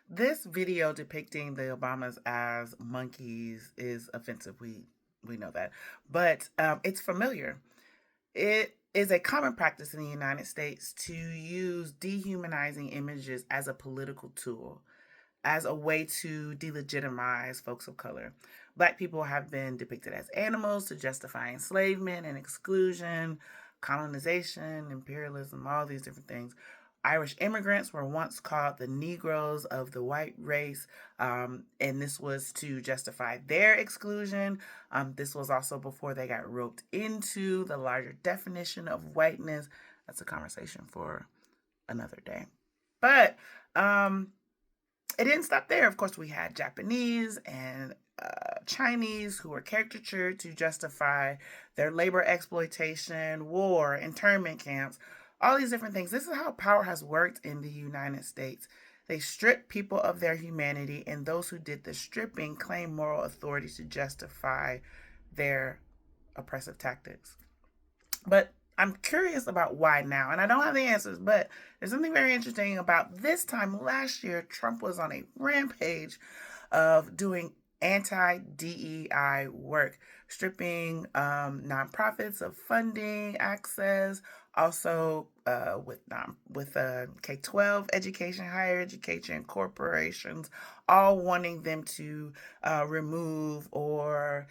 This video depicting the Obamas as monkeys is offensive. We know that, but it's familiar. It is a common practice in the United States to use dehumanizing images as a political tool, as a way to delegitimize folks of color. Black people have been depicted as animals to justify enslavement and exclusion, colonization, imperialism, all these different things. Irish immigrants were once called the Negroes of the white race, and this was to justify their exclusion. This was also before they got roped into the larger definition of whiteness. That's a conversation for another day. But it didn't stop there. Of course, we had Japanese and Chinese who were caricatured to justify their labor exploitation, war, internment camps, all these different things. This is how power has worked in the United States. They strip people of their humanity, and those who did the stripping claim moral authority to justify their oppressive tactics. But I'm curious about why now, and I don't have the answers, but there's something very interesting about this time last year. Trump was on a rampage of doing anti-DEI work, stripping nonprofits of funding access, also with K-12 education, higher education corporations, all wanting them to remove or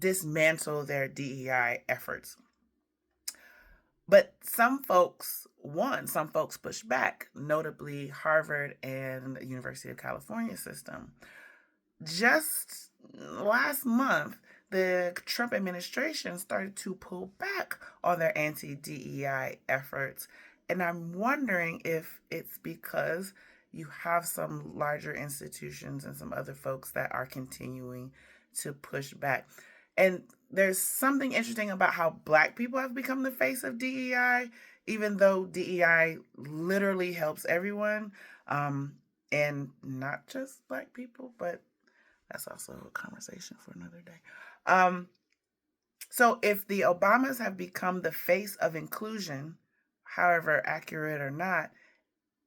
dismantle their DEI efforts. But some folks won, some folks pushed back, notably Harvard and the University of California system. Just last month, the Trump administration started to pull back on their anti-DEI efforts. And I'm wondering if it's because you have some larger institutions and some other folks that are continuing to push back. And there's something interesting about how Black people have become the face of DEI, even though DEI literally helps everyone, and not just Black people, but that's also a conversation for another day. So if the Obamas have become the face of inclusion, however accurate or not,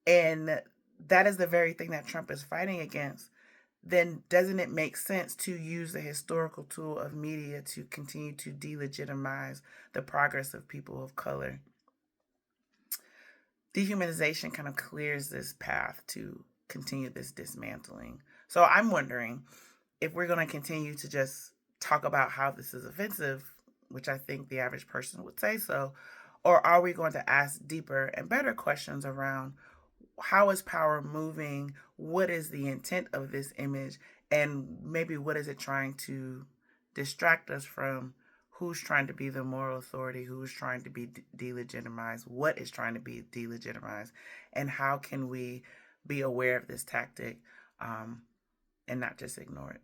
and that is the very thing that Trump is fighting against, then doesn't it make sense to use the historical tool of media to continue to delegitimize the progress of people of color? Dehumanization kind of clears this path to continue this dismantling. So I'm wondering if we're going to continue to just talk about how this is offensive, which I think the average person would say so, or are we going to ask deeper and better questions around how is power moving? What is the intent of this image? And maybe what is it trying to distract us from? Who's trying to be the moral authority? Who's trying to be delegitimized? What is trying to be delegitimized? And how can we be aware of this tactic and not just ignore it?